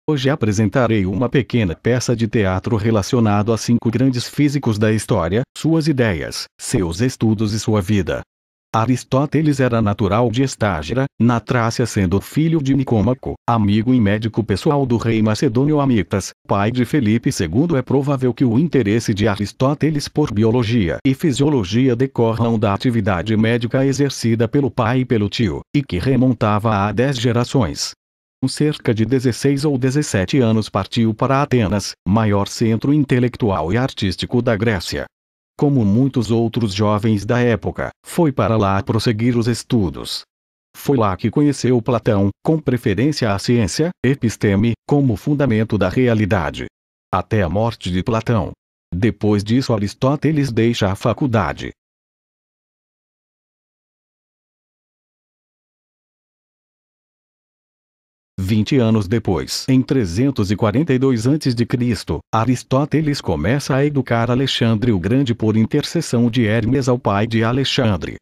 Hoje apresentarei uma pequena peça de teatro relacionado a 5 grandes físicos da história, suas ideias, seus estudos e sua vida. Aristóteles era natural de Estágira, na Trácia, sendo filho de Nicômaco, amigo e médico pessoal do rei macedônio Amyctas, pai de Felipe II. É provável que o interesse de Aristóteles por biologia e fisiologia decorram da atividade médica exercida pelo pai e pelo tio, e que remontava a 10 gerações. Com cerca de 16 ou 17 anos partiu para Atenas, maior centro intelectual e artístico da Grécia. Como muitos outros jovens da época, foi para lá prosseguir os estudos. Foi lá que conheceu Platão, com preferência à ciência, episteme, como fundamento da realidade. Até a morte de Platão. Depois disso Aristóteles deixa a faculdade. Vinte anos depois, em 342 a.C., Aristóteles começa a educar Alexandre o Grande por intercessão de Hermes ao pai de Alexandre,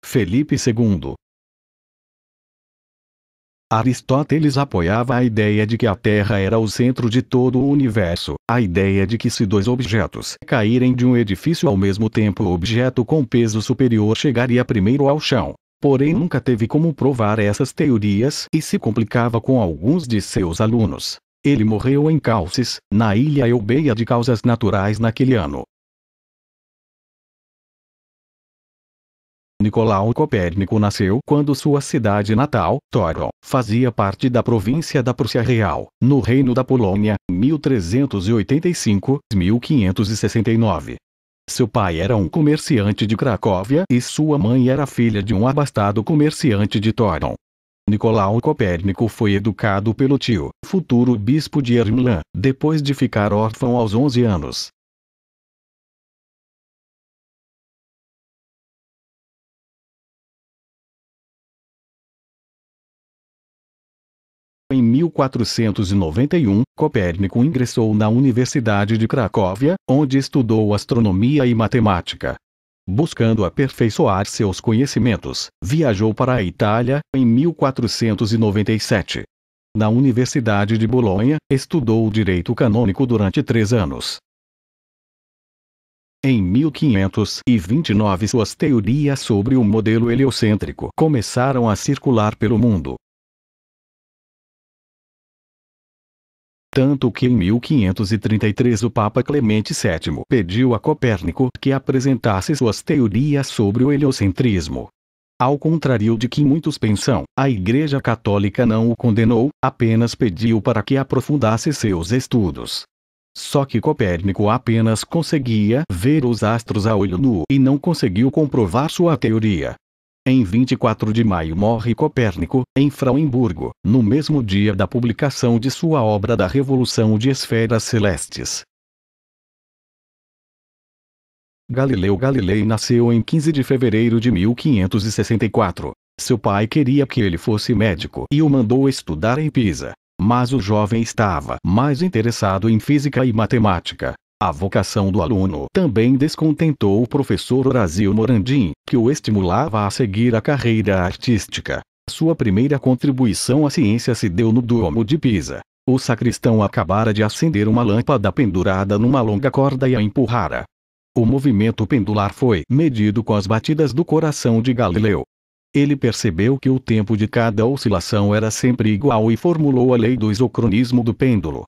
Felipe II. Aristóteles apoiava a ideia de que a Terra era o centro de todo o universo, a ideia de que se 2 objetos caírem de um edifício ao mesmo tempo, o objeto com peso superior chegaria primeiro ao chão. Porém nunca teve como provar essas teorias e se complicava com alguns de seus alunos. Ele morreu em Calcis, na ilha Eubeia, de causas naturais naquele ano. Nicolau Copérnico nasceu quando sua cidade natal, Toron, fazia parte da província da Prússia Real, no Reino da Polônia, 1385-1569. Seu pai era um comerciante de Cracóvia e sua mãe era filha de um abastado comerciante de Toron. Nicolau Copérnico foi educado pelo tio, futuro bispo de Ermilã, depois de ficar órfão aos 11 anos. Em 1491, Copérnico ingressou na Universidade de Cracóvia, onde estudou astronomia e matemática. Buscando aperfeiçoar seus conhecimentos, viajou para a Itália, em 1497. Na Universidade de Bolonha, estudou direito canônico durante 3 anos. Em 1529 suas teorias sobre o modelo heliocêntrico começaram a circular pelo mundo. Tanto que em 1533 o Papa Clemente VII pediu a Copérnico que apresentasse suas teorias sobre o heliocentrismo. Ao contrário de que muitos pensam, a Igreja Católica não o condenou, apenas pediu para que aprofundasse seus estudos. Só que Copérnico apenas conseguia ver os astros a olho nu e não conseguiu comprovar sua teoria. Em 24 de maio morre Copérnico, em Frauenburgo, no mesmo dia da publicação de sua obra da Revolução de Esferas Celestes. Galileu Galilei nasceu em 15 de fevereiro de 1564. Seu pai queria que ele fosse médico e o mandou estudar em Pisa. Mas o jovem estava mais interessado em física e matemática. A vocação do aluno também descontentou o professor Horácio Morandin, que o estimulava a seguir a carreira artística. Sua primeira contribuição à ciência se deu no Duomo de Pisa. O sacristão acabara de acender uma lâmpada pendurada numa longa corda e a empurrara. O movimento pendular foi medido com as batidas do coração de Galileu. Ele percebeu que o tempo de cada oscilação era sempre igual e formulou a lei do isocronismo do pêndulo.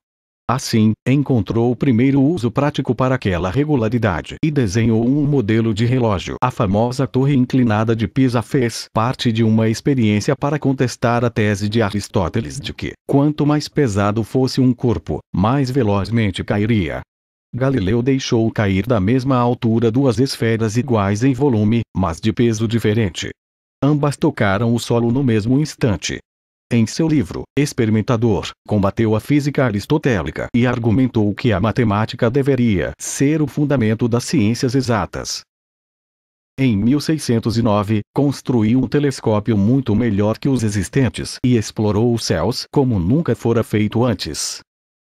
Assim, encontrou o primeiro uso prático para aquela regularidade e desenhou um modelo de relógio. A famosa torre inclinada de Pisa fez parte de uma experiência para contestar a tese de Aristóteles de que, quanto mais pesado fosse um corpo, mais velozmente cairia. Galileu deixou cair da mesma altura 2 esferas iguais em volume, mas de peso diferente. Ambas tocaram o solo no mesmo instante. Em seu livro, Experimentador, combateu a física aristotélica e argumentou que a matemática deveria ser o fundamento das ciências exatas. Em 1609, construiu um telescópio muito melhor que os existentes e explorou os céus como nunca fora feito antes.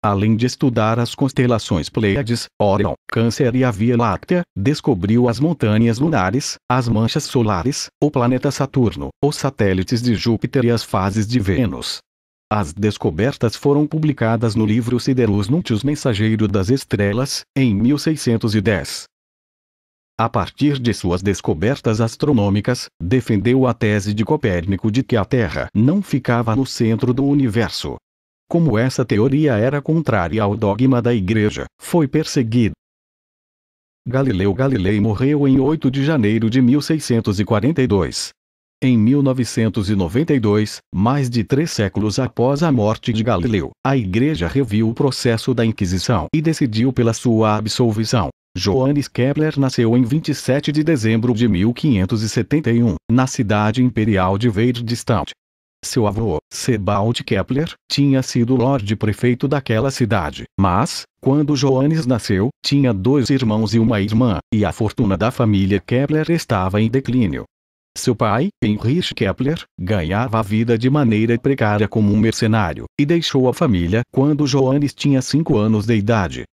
Além de estudar as constelações Pleiades, Órion, Câncer e a Via Láctea, descobriu as montanhas lunares, as manchas solares, o planeta Saturno, os satélites de Júpiter e as fases de Vênus. As descobertas foram publicadas no livro Siderus Nuntius Mensageiro das Estrelas, em 1610. A partir de suas descobertas astronômicas, defendeu a tese de Copérnico de que a Terra não ficava no centro do universo. Como essa teoria era contrária ao dogma da Igreja, foi perseguido. Galileu Galilei morreu em 8 de janeiro de 1642. Em 1992, mais de 3 séculos após a morte de Galileu, a Igreja reviu o processo da Inquisição e decidiu pela sua absolvição. Johannes Kepler nasceu em 27 de dezembro de 1571, na cidade imperial de Weidstadt. Seu avô, Sebald Kepler, tinha sido Lorde Prefeito daquela cidade, mas, quando Johannes nasceu, tinha 2 irmãos e uma irmã, e a fortuna da família Kepler estava em declínio. Seu pai, Heinrich Kepler, ganhava a vida de maneira precária como um mercenário, e deixou a família quando Johannes tinha 5 anos de idade.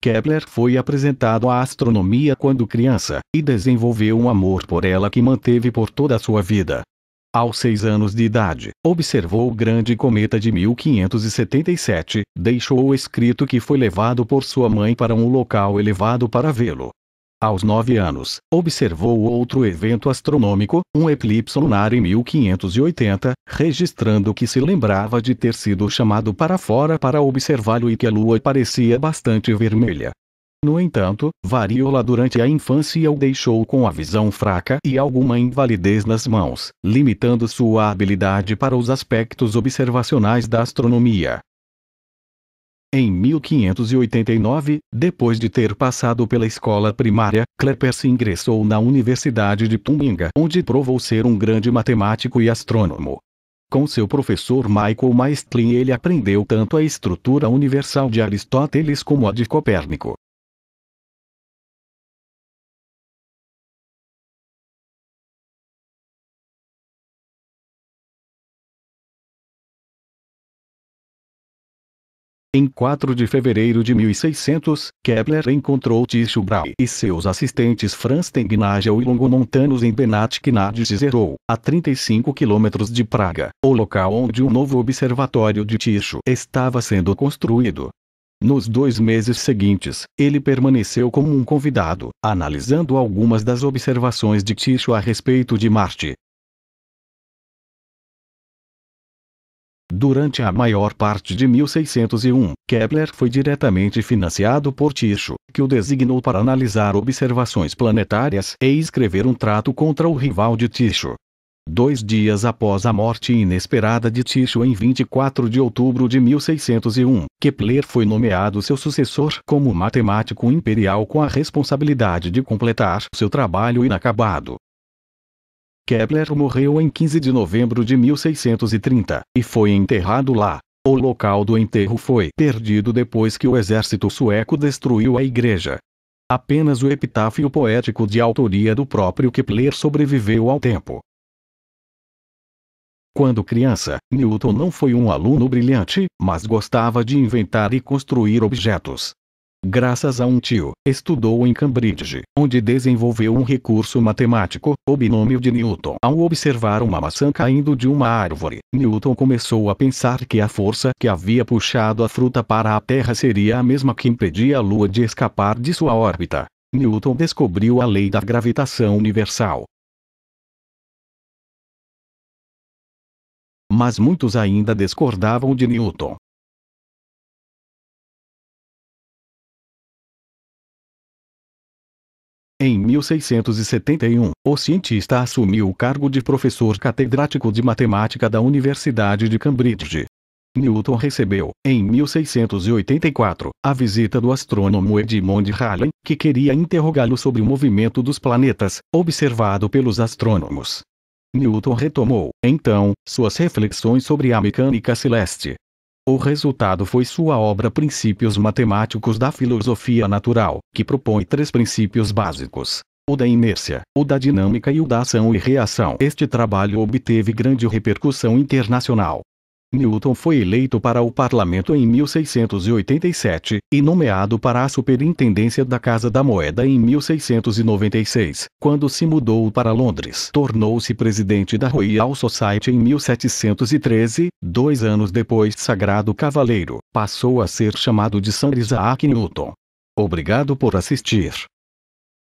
Kepler foi apresentado à astronomia quando criança, e desenvolveu um amor por ela que manteve por toda a sua vida. Aos 6 anos de idade, observou o grande cometa de 1577, deixou escrito que foi levado por sua mãe para um local elevado para vê-lo. Aos 9 anos, observou outro evento astronômico, um eclipse lunar em 1580, registrando que se lembrava de ter sido chamado para fora para observá-lo e que a lua parecia bastante vermelha. No entanto, variou-la durante a infância e o deixou com a visão fraca e alguma invalidez nas mãos, limitando sua habilidade para os aspectos observacionais da astronomia. Em 1589, depois de ter passado pela escola primária, Kepler se ingressou na Universidade de Tubinga, onde provou ser um grande matemático e astrônomo. Com seu professor Michael Maestlin ele aprendeu tanto a estrutura universal de Aristóteles como a de Copérnico. Em 4 de fevereiro de 1600, Kepler encontrou Tycho Brahe e seus assistentes Franz Tengnagel e Longomontanus em Benátky nad Jizerou, a 35 quilômetros de Praga, o local onde um novo observatório de Tycho estava sendo construído. Nos 2 meses seguintes, ele permaneceu como um convidado, analisando algumas das observações de Tycho a respeito de Marte. Durante a maior parte de 1601, Kepler foi diretamente financiado por Tycho, que o designou para analisar observações planetárias e escrever um trato contra o rival de Tycho. 2 dias após a morte inesperada de Tycho em 24 de outubro de 1601, Kepler foi nomeado seu sucessor como matemático imperial com a responsabilidade de completar seu trabalho inacabado. Kepler morreu em 15 de novembro de 1630, e foi enterrado lá. O local do enterro foi perdido depois que o exército sueco destruiu a igreja. Apenas o epitáfio poético de autoria do próprio Kepler sobreviveu ao tempo. Quando criança, Newton não foi um aluno brilhante, mas gostava de inventar e construir objetos. Graças a um tio, estudou em Cambridge, onde desenvolveu um recurso matemático, o binômio de Newton. Ao observar uma maçã caindo de uma árvore, Newton começou a pensar que a força que havia puxado a fruta para a Terra seria a mesma que impedia a Lua de escapar de sua órbita. Newton descobriu a lei da gravitação universal. Mas muitos ainda discordavam de Newton. Em 1671, o cientista assumiu o cargo de professor catedrático de matemática da Universidade de Cambridge. Newton recebeu, em 1684, a visita do astrônomo Edmond Halley, que queria interrogá-lo sobre o movimento dos planetas, observado pelos astrônomos. Newton retomou, então, suas reflexões sobre a mecânica celeste. O resultado foi sua obra Princípios Matemáticos da Filosofia Natural, que propõe 3 princípios básicos: o da inércia, o da dinâmica e o da ação e reação. Este trabalho obteve grande repercussão internacional. Newton foi eleito para o parlamento em 1687, e nomeado para a superintendência da Casa da Moeda em 1696, quando se mudou para Londres. Tornou-se presidente da Royal Society em 1713, 2 anos depois sagrado cavaleiro, passou a ser chamado de Sir Isaac Newton. Obrigado por assistir.